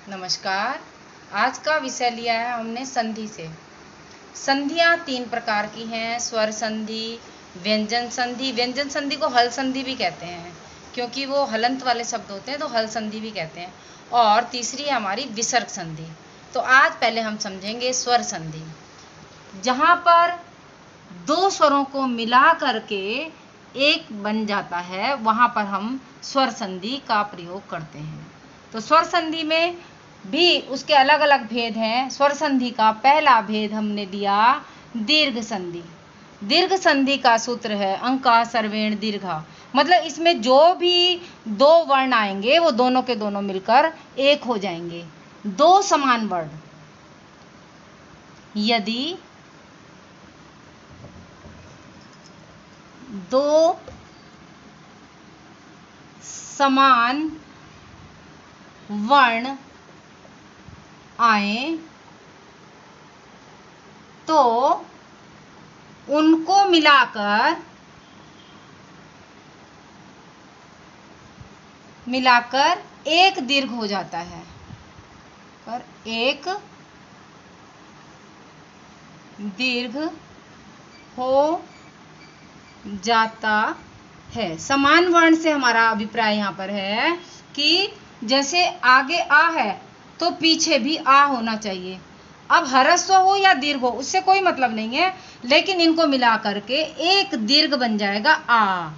नमस्कार। आज का विषय लिया है हमने संधि से। संधियाँ 3 प्रकार की हैं, स्वर संधि, व्यंजन संधि। व्यंजन संधि को हल संधि भी कहते हैं क्योंकि वो हलंत वाले शब्द होते हैं तो हल संधि भी कहते हैं। और तीसरी है हमारी विसर्ग संधि। तो आज पहले हम समझेंगे स्वर संधि। जहाँ पर 2 स्वरों को मिला करके एक बन जाता है वहाँ पर हम स्वर संधि का प्रयोग करते हैं। तो स्वर संधि में भी उसके अलग अलग भेद हैं। स्वर संधि का पहला भेद हमने लिया दीर्घ संधि। दीर्घ संधि का सूत्र है अंका सर्वेण दीर्घा, मतलब इसमें जो भी 2 वर्ण आएंगे वो दोनों के दोनों मिलकर एक हो जाएंगे। 2 समान वर्ण, यदि 2 समान वर्ण आए तो उनको मिलाकर एक दीर्घ हो जाता है। पर एक दीर्घ हो जाता है। समान वर्ण से हमारा अभिप्राय यहाँ पर है कि जैसे आगे आ है तो पीछे भी आ होना चाहिए। अब ह्रस्व हो या दीर्घ हो उससे कोई मतलब नहीं है, लेकिन इनको मिला करके एक दीर्घ बन जाएगा आ।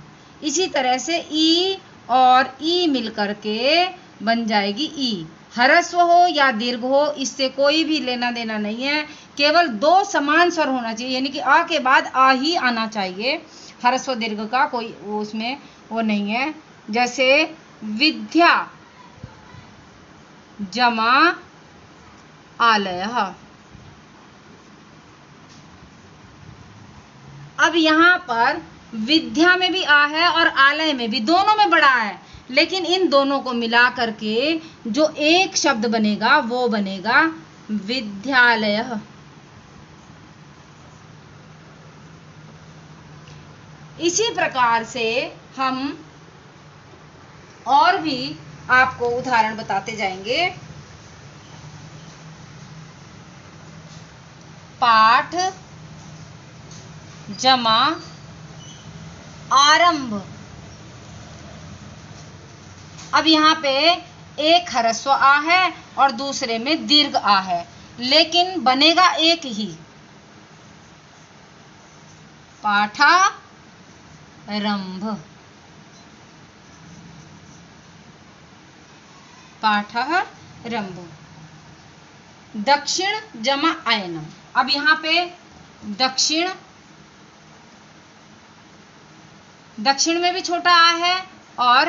इसी तरह से ई और ई मिल करके बन जाएगी ई। ह्रस्व हो या दीर्घ हो इससे कोई भी लेना देना नहीं है, केवल 2 समान स्वर होना चाहिए, यानी कि आ के बाद आ ही आना चाहिए। ह्रस्व दीर्घ का कोई उसमें वो नहीं है। जैसे विद्या जमा आलयः। अब यहाँ पर विद्या में भी आ है और आलय में भी, दोनों में बड़ा है, लेकिन इन दोनों को मिला करके जो एक शब्द बनेगा वो बनेगा विद्यालयः। इसी प्रकार से हम और भी आपको उदाहरण बताते जाएंगे। पाठ जमा आरंभ। अब यहाँ पे एक ह्रस्व आ है और दूसरे में दीर्घ आ है, लेकिन बनेगा एक ही, पाठारंभ। पाठारंभ। दक्षिण जमा अयनम। अब यहाँ पे दक्षिण में भी छोटा आ है और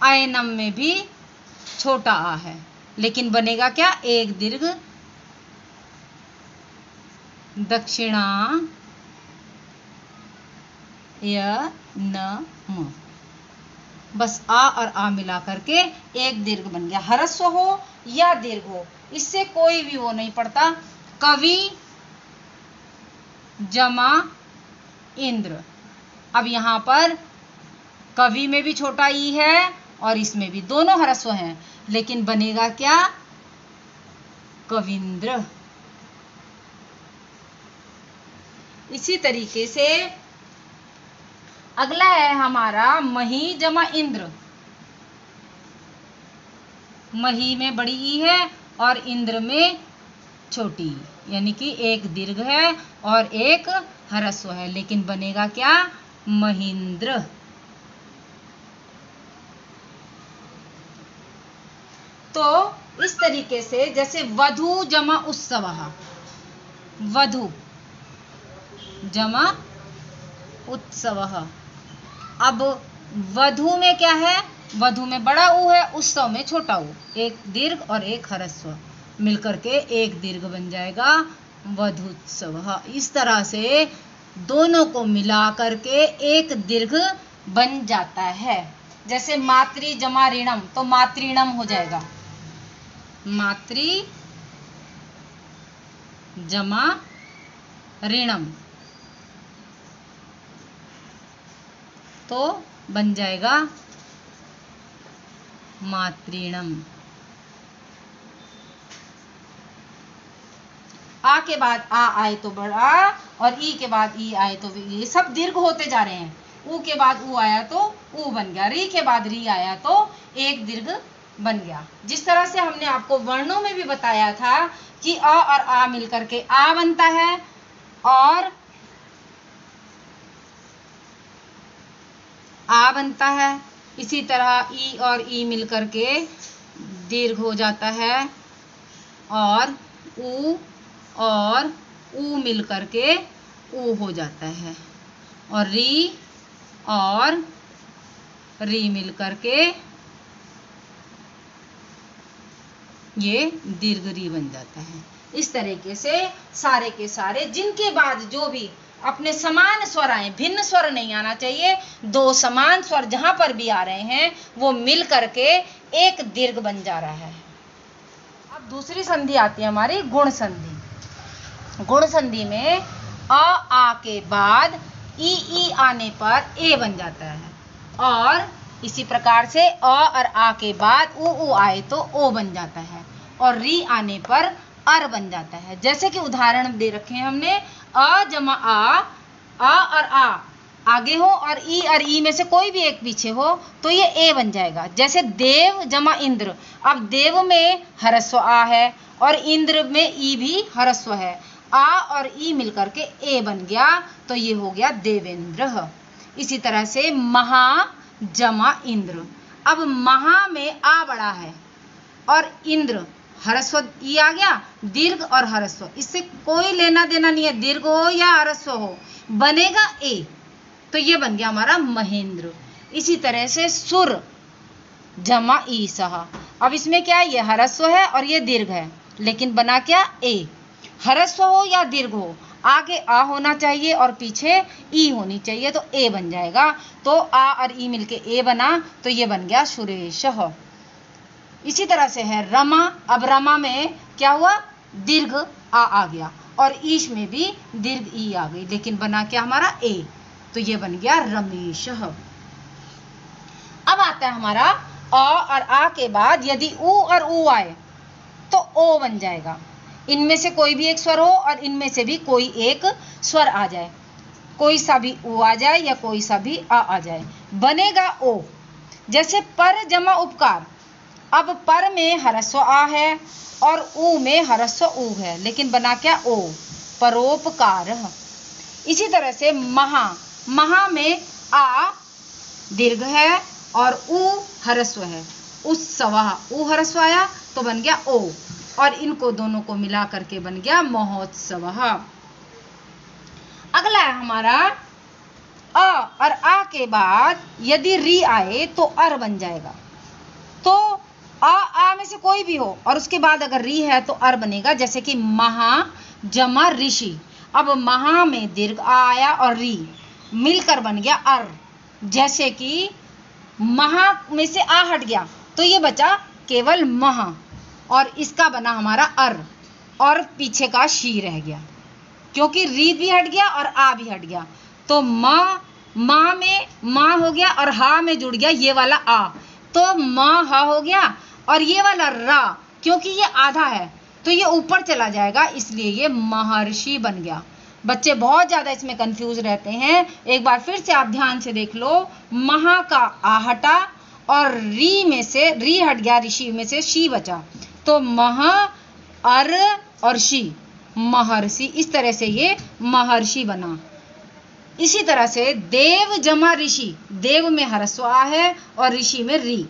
अयनम में भी छोटा आ है, लेकिन बनेगा क्या, एक दीर्घ, दक्षिणायनम। बस आ और आ मिला करके एक दीर्घ बन गया। ह्रस्व हो या दीर्घ हो इससे कोई भी वो नहीं पड़ता। कवि जमा इंद्र। अब यहाँ पर कवि में भी छोटा ई है और इसमें भी, दोनों ह्रस्व हैं, लेकिन बनेगा क्या, कविंद्र। इसी तरीके से अगला है हमारा मही जमा इंद्र। मही में बड़ी ई है और इंद्र में छोटी, यानी कि एक दीर्घ है और एक ह्रस्व है, लेकिन बनेगा क्या, महेंद्र। तो इस तरीके से जैसे वधु जमा उत्सवः। वधु जमा उत्सवः। अब वधु में क्या है, वधु में बड़ा ऊ है, उत्सव में छोटा ऊ, एक दीर्घ और एक ह्रस्व मिलकर के एक दीर्घ बन जाएगा वधुत्सवः। इस तरह से दोनों को मिला करके एक दीर्घ बन जाता है। जैसे मातृ जमा ऋणम, तो मातृणम हो जाएगा। मातृ जमा ऋणम तो बन जाएगा मातृणम। के बाद आ आए तो बड़ा, और ई के बाद ई आए तो ये सब दीर्घ होते जा रहे हैं। ऊ के बाद ऊ आया तो ऊ बन गया, री के बाद री आया तो एक दीर्घ बन गया। जिस तरह से हमने आपको वर्णों में भी बताया था कि अ और आ मिलकर के आ बनता है, और आ बनता है, इसी तरह ई और ई मिलकर के दीर्घ हो जाता है, और ऊ मिलकर के ऊ हो जाता है, और री मिलकर के ये दीर्घ री बन जाता है। इस तरीके से सारे के सारे जिनके बाद जो भी अपने समान स्वर आए, भिन्न स्वर नहीं आना चाहिए, दो समान स्वर जहां पर भी आ रहे हैं वो मिल करके एक दीर्घ बन जा रहा है। अब दूसरी संधि आती है हमारी गुण संधि। गुण संधि में आ के बाद ई आने पर ए बन जाता है, और इसी प्रकार से अ और आ के बाद ऊ आए तो ओ बन जाता है, और री आने पर अर बन जाता है। जैसे कि उदाहरण दे रखे हैं हमने, अ जमा आ और आ आगे हो और ई में से कोई भी एक पीछे हो तो ये ए बन जाएगा। जैसे देव जमा इंद्र, अब देव में ह्रस्व आ है और इंद्र में ई भी ह्रस्व है, आ और ई मिलकर के ए बन गया तो ये हो गया देवेंद्र। इसी तरह से महा जमा इंद्र, अब महा में आ बड़ा है और इंद्र ह्रस्व ई आ गया, दीर्घ और ह्रस्व, इससे कोई लेना देना नहीं है, दीर्घ हो या ह्रस्व हो बनेगा ए, तो ये बन गया हमारा महेंद्र। इसी तरह से सुर जमा ई सहा, अब इसमें क्या है, ये ह्रस्व है और ये दीर्घ है, लेकिन बना क्या ए। ह्रस्व हो या दीर्घ हो, आगे आ होना चाहिए और पीछे ई होनी चाहिए तो ए बन जाएगा, तो आ और ई मिलके ए बना तो ये बन गया सुरेश। इसी तरह से है रमा, अब रमा में क्या हुआ, दीर्घ आ गया और ईश में भी दीर्घ ई आ गई, लेकिन बना क्या हमारा ए, तो ये बन गया रमेश। अब आता है हमारा अ और आ के बाद यदि ऊ और ऊ आए तो ओ बन जाएगा। इनमें से कोई भी एक स्वर हो और इनमें से भी कोई एक स्वर आ जाए, कोई सा भी ऊ आ जाए या कोई सा भी आ जाए, बनेगा ओ। जैसे पर जमा उपकार, अब पर में ह्रस्व आ है और ऊ में ह्रस्व ऊ है, लेकिन बना क्या ओ, परोपकार। इसी तरह से महा, महा में आ दीर्घ है और ऊ ह्रस्व है, उत्सव ऊ ह्रस्व आया तो बन गया ओ, और इनको दोनों को मिला करके बन गया महोत्सव। अगला है हमारा अ और आ के बाद यदि री आए तो अर बन जाएगा, तो आ में से कोई भी हो और उसके बाद अगर री है तो अर बनेगा। जैसे कि महा जमा ऋषि, अब महा में दीर्घ आ आया और री मिलकर बन गया अर। जैसे कि महा में से आ हट गया तो ये बचा केवल महा, और इसका बना हमारा अर, और पीछे का शी रह गया, क्योंकि री भी हट गया और आ भी हट गया, तो माँ में माँ हो गया और हा में जुड़ गया ये वाला आ, तो माँ हा हो गया, और ये वाला रा क्योंकि ये आधा है तो ये ऊपर चला जाएगा, इसलिए ये महर्षि बन गया। बच्चे बहुत ज़्यादा इसमें कंफ्यूज रहते हैं, एक बार फिर से आप ध्यान से देख लो, महा का आ हटा और री में से री हट गया, ऋषि में से शी बचा, तो महा अर और शी महर्षि, इस तरह से ये महर्षि बना। इसी तरह से देव जमा ऋषि, देव में ह्रस्व आ है और ऋषि में री,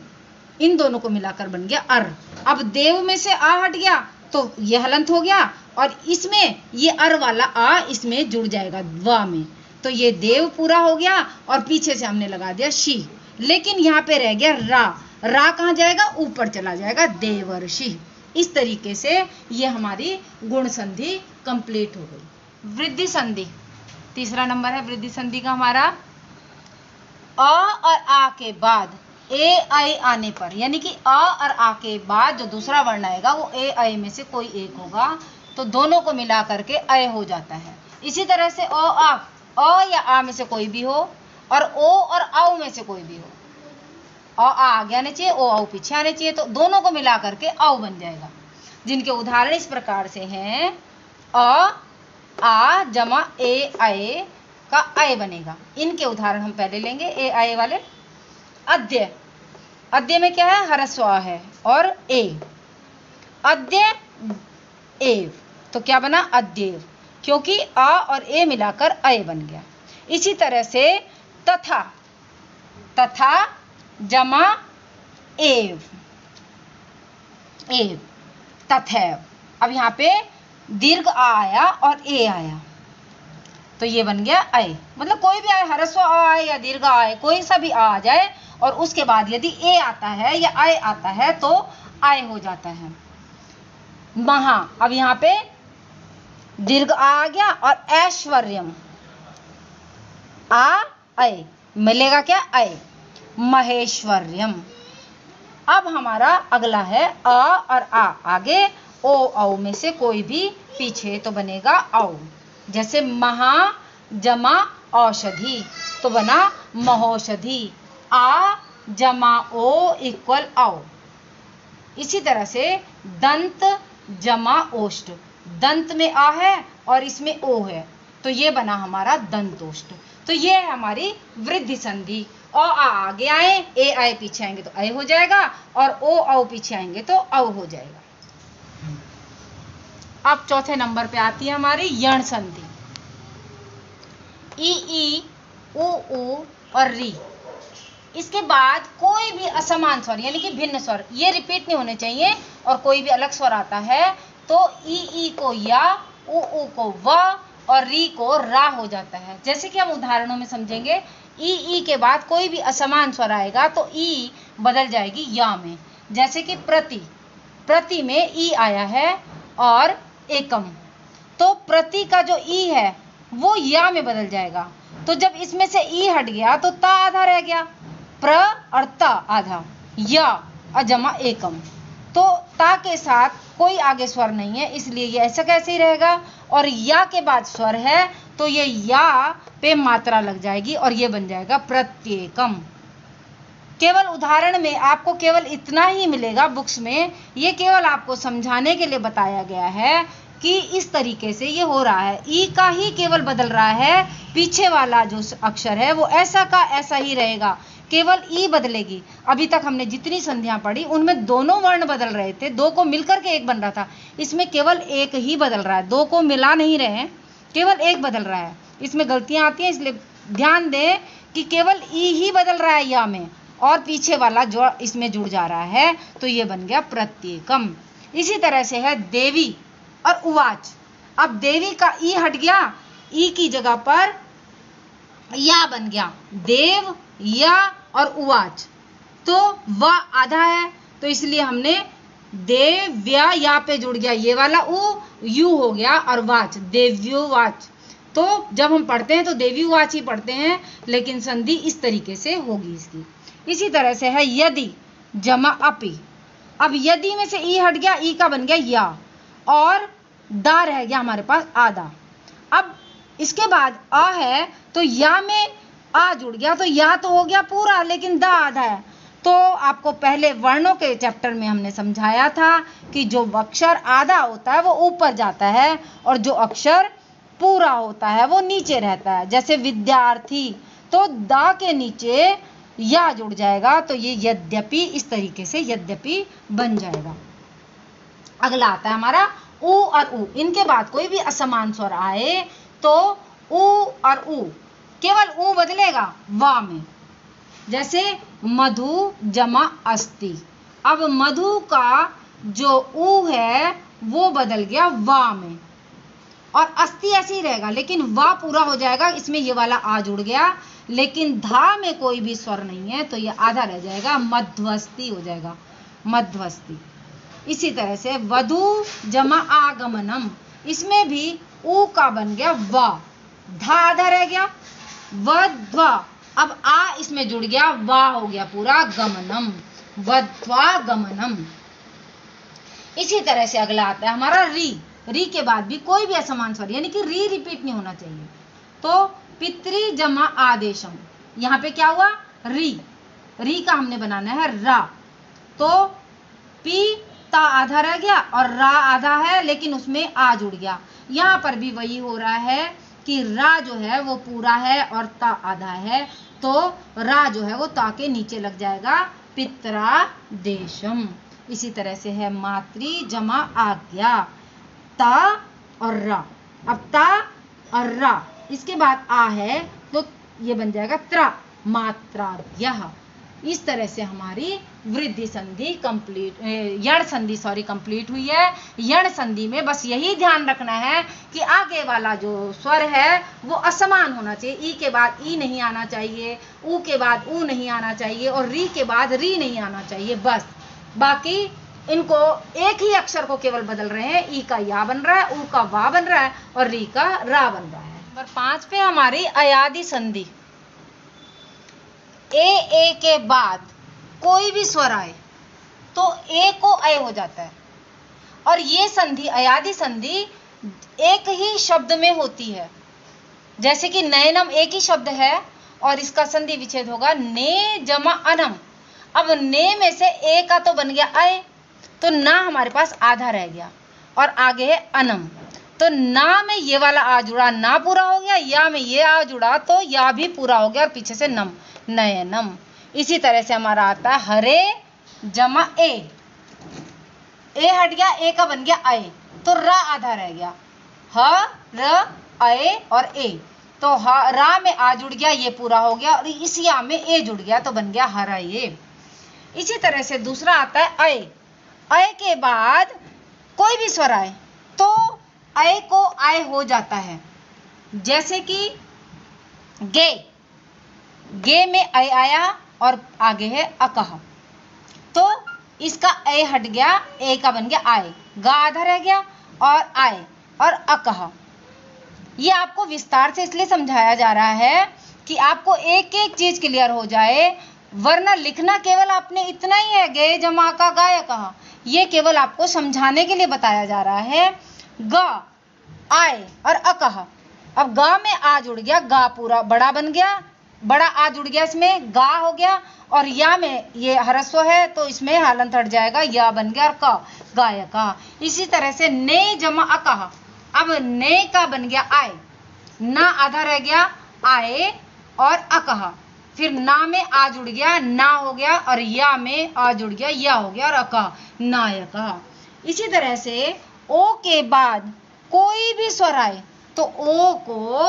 इन दोनों को मिलाकर बन गया अर। अब देव में से आ हट गया तो ये हलंत हो गया, और इसमें ये अर वाला आ इसमें जुड़ जाएगा वा में, तो ये देव पूरा हो गया और पीछे से हमने लगा दिया शी, लेकिन यहाँ पे रह गया रा, रा कहाँ जाएगा, ऊपर चला जाएगा देवर्षि। इस तरीके से ये हमारी गुण संधि कंप्लीट हो गई। वृद्धि संधि, तीसरा नंबर है वृद्धि संधि का हमारा। अ और आ के बाद ए ऐ आने पर, यानी कि अ और आ के बाद जो दूसरा वर्ण आएगा वो ए ऐ में से कोई एक होगा, तो दोनों को मिला करके ऐ हो जाता है। इसी तरह से अ या आ में से कोई भी हो और ओ और औ में से कोई भी हो, आ आगे आने चाहिए, ओ औ पीछे आने चाहिए, तो दोनों को मिला करके औ बन जाएगा। जिनके उदाहरण इस प्रकार से हैं, आ जमा ए आए का आय बनेगा। इनके उदाहरण हम पहले लेंगे, ए आए वाले। अद्य, अद्य में क्या है, ह्रस्व आ है, और ए, अद्य एव, तो क्या बना, अद्येव, क्योंकि आ और ए मिलाकर अय बन गया। इसी तरह से तथा, तथा जमा एव, एव, तथैव। अब यहाँ पे दीर्घ आ आया और ए आया, तो ये बन गया अय। मतलब कोई भी आए, ह्रस्व आ आए या दीर्घ आ आए, कोई सा भी आ जाए और उसके बाद यदि ए आता है या आय आता है तो आय हो जाता है। महा, अब यहाँ पे दीर्घ आ गया और ऐश्वर्यम, आ अय मिलेगा क्या, अय, महेश्वर्यम। अब हमारा अगला है अ और आ आगे, ओ औ में से कोई भी पीछे तो बनेगा औ। जैसे महा जमा औषधि तो बना महौषधि, आ जमा ओ इक्वल औ। इसी तरह से दंत जमा ओष्ठ, दंत में आ है और इसमें ओ है, तो ये बना हमारा दंतोष्ठ। तो ये है हमारी वृद्धि संधि। अ आ आगे आए, ए आए पीछे आएंगे तो अय हो जाएगा, और ओ औ पीछे आएंगे तो औ हो जाएगा। अब चौथे नंबर पे आती है हमारी यण संधि। ई उ और री, इसके बाद कोई भी असमान स्वर यानी कि भिन्न स्वर, ये रिपीट नहीं होने चाहिए, और कोई भी अलग स्वर आता है तो ई को या, उ को व और री को रा हो जाता है। जैसे कि हम उदाहरणों में समझेंगे, ई के बाद कोई भी असमान स्वर आएगा तो ई बदल जाएगी या में। जैसे कि प्रति, प्रति में ई आया है और एकम, तो प्रति का जो ई है वो या में बदल जाएगा। तो जब इसमें से ई हट गया तो ता आधा रह गया, प्र और ता आधा, या अजमा एकम, तो ता के साथ कोई आगे स्वर नहीं है, इसलिए ये ऐसा कैसे ही रहेगा। और या के बाद स्वर है तो ये या पे मात्रा लग जाएगी और ये बन जाएगा प्रत्येकम। केवल उदाहरण में आपको केवल इतना ही मिलेगा बुक्स में, ये केवल आपको समझाने के लिए बताया गया है कि इस तरीके से ये हो रहा है। ई का ही केवल बदल रहा है, पीछे वाला जो अक्षर है वो ऐसा का ऐसा ही रहेगा, केवल ई बदलेगी। अभी तक हमने जितनी संधियां पढ़ी उनमें दोनों वर्ण बदल रहे थे, दो को मिलकर के एक बन रहा था, इसमें केवल एक ही बदल रहा है, दो को मिला नहीं रहे हैं, केवल एक बदल रहा है। इसमें गलतियां आती हैं, इसलिए ध्यान दें कि केवल ई ही बदल रहा है या में, और पीछे वाला जो इसमें जुड़ जा रहा है, तो ये बन गया प्रत्येकम। इसी तरह से है देवी और उवाच। अब देवी का ई हट गया, ई की जगह पर या बन गया, देव या और उवाच, तो व आधा है, तो इसलिए हमने देव्या या पे जुड़ गया ये वाला उ, यू हो गया, और वाच देव्योवाच। तो जब हम पढ़ते हैं तो देव्युवाच ही पढ़ते हैं, लेकिन संधि इस तरीके से होगी इसकी। इसी तरह से है यदि जमा अपि। अब यदि में से ई हट गया, ई का बन गया या, और दा रह गया हमारे पास आधा। अब इसके बाद आ है तो या में आ जुड़ गया, तो या तो हो गया पूरा, लेकिन दा आधा है। तो आपको पहले वर्णों के चैप्टर में हमने समझाया था कि जो अक्षर आधा होता है वो ऊपर जाता है, और जो अक्षर पूरा होता है वो नीचे रहता है। जैसे विद्यार्थी, तो दा के नीचे या जुड़ जाएगा, तो ये यद्यपि, इस तरीके से यद्यपि बन जाएगा। अगला आता है हमारा उ और उ। इनके बाद कोई भी असमान स्वर आए तो उ और उ, केवल उ बदलेगा वा में। जैसे मधु जमा अस्ति, अब मधु का जो उ है वो बदल गया वा में, और अस्ति ऐसे ही रहेगा, लेकिन वा पूरा हो जाएगा, इसमें ये वाला आ जुड़ गया, लेकिन धा में कोई भी स्वर नहीं है, तो ये आधा रह जाएगा, मध्वस्ती हो जाएगा, मध्वस्ती। इसी तरह से वधु जमा आगमनम, इसमें भी उ का बन गया वा, धा आधा रह गया, वध्वा, अब आ इसमें जुड़ गया, वा हो गया पूरा, गमनम, वध्वा गमनम। इसी तरह से अगला आता है हमारा री। री के बाद भी कोई भी असमान स्वर, यानी कि री रिपीट नहीं होना चाहिए, तो पितृ जमा आदेशम, यहाँ पे क्या हुआ, री, री का हमने बनाना है रा, तो पी ता आधा रह गया और रा आधा है, लेकिन उसमें आ जुड़ गया। यहाँ पर भी वही हो रहा है कि रा जो है वो पूरा है और ता आधा है, तो रा जो है वो ता के नीचे लग जाएगा, पित्रा देशम। इसी तरह से है मातृ जमा आज्ञा, ता और रा। अब ता और रा इसके बाद आ है तो ये बन जाएगा त्रा, मात्राद्यः। इस तरह से हमारी वृद्धि संधि कंप्लीट, यण संधि कंप्लीट हुई है। यण संधि में बस यही ध्यान रखना है कि आगे वाला जो स्वर है वो असमान होना चाहिए। ई के बाद ई नहीं आना चाहिए, ऊ के बाद ऊ नहीं आना चाहिए और री के बाद री नहीं आना चाहिए, बस। बाकी इनको एक ही अक्षर को केवल बदल रहे हैं, ई का या बन रहा है, ऊ का वा बन रहा है और री का रा बन रहा है। नंबर 5 पे हमारी अयादि संधि। ए के बाद कोई भी स्वर आए तो ए को अय हो जाता है, और ये संधि अयादि संधि एक ही शब्द में होती है। जैसे कि नयनम एक ही शब्द है और इसका संधि विच्छेद होगा ने जमा अनम। अब ने में से ए का तो बन गया अय, तो ना हमारे पास आधा रह गया और आगे है अनम, तो ना में ये वाला आ जुड़ा, ना पूरा हो गया, या में ये आ जुड़ा तो या भी पूरा हो गया और पीछे से नम, नयनम। इसी तरह से हमारा आता है हरे जमा ए हट गया, ए का बन गया अय, तो रा आधा रह गया, ह र अय और ए, तो रा में आ जुड़ गया, ये पूरा हो गया, और इस या में ए जुड़ गया तो बन गया हरा ये। इसी तरह से दूसरा आता है अय के बाद कोई भी स्वर आए तो अय को आय हो जाता है। जैसे कि गे में अय आया और आगे है अकह, तो इसका अय हट गया, ए का बन गया आय, गा आधा रह गया और आय और अकह। ये आपको विस्तार से इसलिए समझाया जा रहा है कि आपको एक एक चीज क्लियर हो जाए, वरना लिखना केवल आपने इतना ही है, गे जमा का गाय कहा, ये केवल आपको समझाने के लिए बताया जा रहा है। गा आय और अकह, अब गा में आ जुड़ गया, गा पूरा बड़ा बन गया, बड़ा आ जुड़ गया, इसमें गा हो गया, और या में ये हरस्व है तो इसमें हालंत हट जाएगा, या बन गया और का, गायका। इसी तरह से ने जमा अकह, अब ने का बन गया आय, ना आधा रह गया, आय और अकह, फिर ना में आ जुड़ गया, ना हो गया, और या में आ जुड़ गया, या हो गया और अका, नायका। इसी तरह से ओ के बाद कोई भी स्वर आए तो ओ को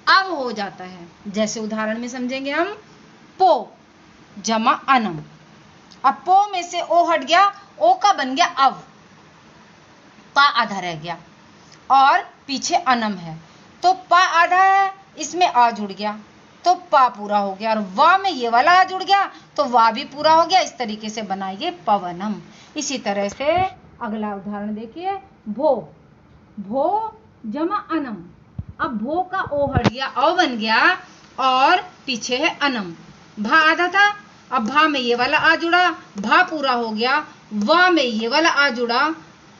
अव हो जाता है। जैसे उदाहरण में समझेंगे हम, पो जमा अनम, अब पो में से ओ हट गया, ओ का बन गया अव, पा आधा रह गया और पीछे अनम है, तो पा आधा है, इसमें आ जुड़ गया तो पा पूरा हो गया, और वा में ये वाला आ जुड़ गया तो वा भी पूरा हो गया। इस तरीके से बनाइए पवनम। इसी तरह से अगला उदाहरण देखिए, भो जमा अनम, अब भो का ओ हट गया, औ बन गया और पीछे है अनम, भा आधा था, अब भा में ये वाला आ जुड़ा, भा पूरा हो गया, वा में ये वाला आ जुड़ा,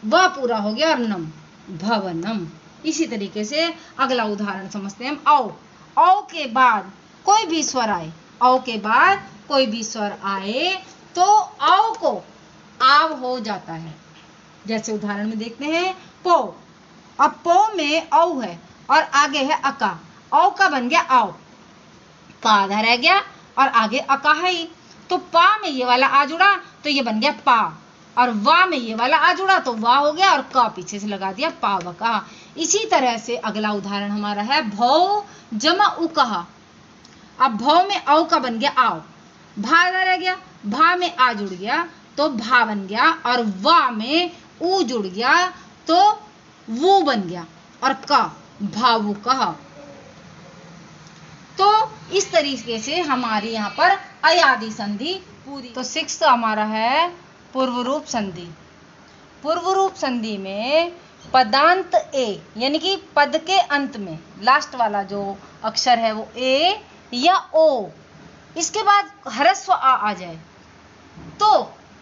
वा पूरा हो गया और नम, भवनम। इसी तरीके से अगला उदाहरण समझते हैं हम, औ के बाद कोई भी स्वर आए, औ के बाद कोई भी स्वर आए तो औ को आव हो जाता है। जैसे उदाहरण में देखते हैं, पो, अब पो में औ है और आगे है अका, औ का बन गया आओ, पा आधा रह गया और आगे अका है ही, तो पा में ये वाला आ जुड़ा तो ये बन गया पा, और वा में ये वाला आ जुड़ा तो वा हो गया और का पीछे से लगा दिया पावका। इसी तरह से अगला उदाहरण हमारा है भौ जमा उकहा, अब भौ में औ का बन गया आओ, भा आधा रह गया, भा में आ जुड़ गया तो भा बन गया, और वा में ऊ जुड़ गया तो वो बन गया, और का भावु कहा। तो इस तरीके से हमारी यहाँ पर अयादि संधि पूरी। तो 6 हमारा है पूर्व रूप संधि। पूर्व रूप संधि में पदांत ए, यानी कि पद के अंत में लास्ट वाला जो अक्षर है वो ए या ओ, इसके बाद ह्रस्व आ जाए तो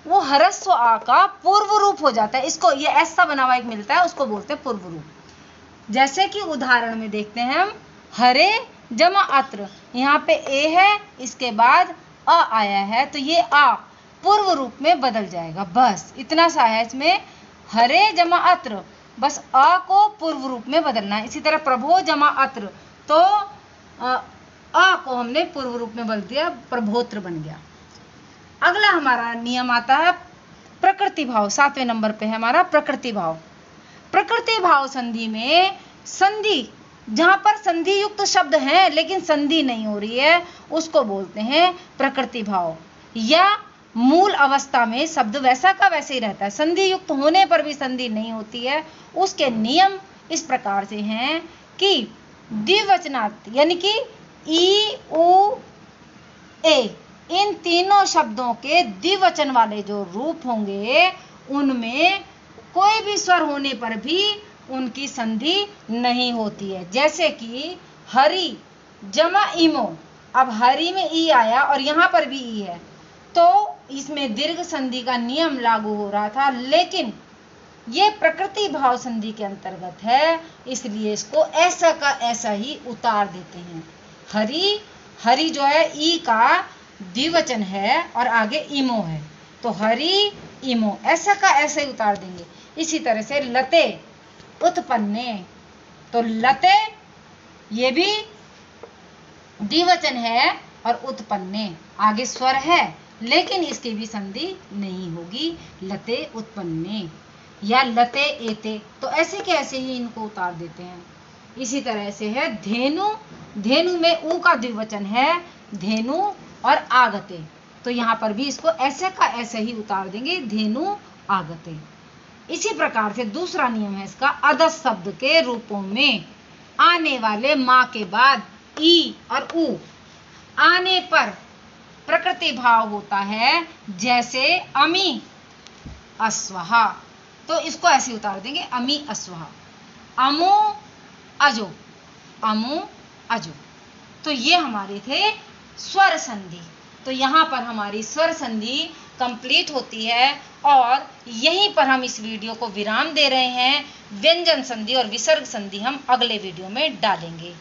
वो ह्रस्व आ का पूर्व रूप हो जाता है। इसको ये ऐसा बना हुआ एक मिलता है, उसको बोलते हैं पूर्व रूप। जैसे कि उदाहरण में देखते हैं हम, हरे जमा अत्र, यहाँ पे ए है, इसके बाद अ आया है तो ये आ पूर्व रूप में बदल जाएगा। बस इतना सा है इसमें, हरे जमा अत्र, बस अ को पूर्व रूप में बदलना है। इसी तरह प्रभो जमा अत्र, तो अ को हमने पूर्व रूप में बदल दिया, प्रभोत्र बन गया। अगला हमारा नियम आता है प्रकृति भाव। 7वें नंबर पे है हमारा प्रकृति भाव। प्रकृति भाव संधि में संधि, जहां पर संधि युक्त शब्द है लेकिन संधि नहीं हो रही है, उसको बोलते हैं प्रकृति भाव। या मूल अवस्था में शब्द वैसा का वैसे ही रहता है, संधि युक्त होने पर भी संधि नहीं होती है, उसके नियम इस प्रकार से हैं कि द्विवचनार्थ यानी कि ई उ ए, इन तीनों शब्दों के द्विवचन वाले जो रूप होंगे उनमें कोई भी स्वर होने पर भी उनकी संधि नहीं होती है। जैसे कि हरि जमा इमो, अब हरि में ई आया और यहां पर भी ई है, तो इसमें दीर्घ संधि का नियम लागू हो रहा था, लेकिन ये प्रकृति भाव संधि के अंतर्गत है, इसलिए इसको ऐसा का ऐसा ही उतार देते हैं। हरि, हरि जो है ई का द्विवचन है और आगे इमो है, तो हरि इमो ऐसा का ऐसे ही उतार देंगे। इसी तरह से लते उत्पन्ने, तो लते ये भी द्विवचन है और उत्पन्ने आगे स्वर है, लेकिन इसकी भी संधि नहीं होगी, लते उत्पन्ने या लते एते, तो ऐसे के ऐसे ही इनको उतार देते हैं। इसी तरह से है धेनु, धेनु में ऊ का द्विवचन है, धेनु और आगते, तो यहाँ पर भी इसको ऐसे का ऐसे ही उतार देंगे, धेनु आगते। इसी प्रकार से दूसरा नियम है इसका, अदस शब्द के रूपों में आने वाले माँ के बाद ई और उ आने पर प्रकृति भाव होता है। जैसे अमी अस्वहा, तो इसको ऐसे उतार देंगे, अमी अस्वहा। अमो अजो, अमो अजो, तो ये हमारे थे स्वर संधि। तो यहाँ पर हमारी स्वर संधि कंप्लीट होती है और यहीं पर हम इस वीडियो को विराम दे रहे हैं। व्यंजन संधि और विसर्ग संधि हम अगले वीडियो में डालेंगे।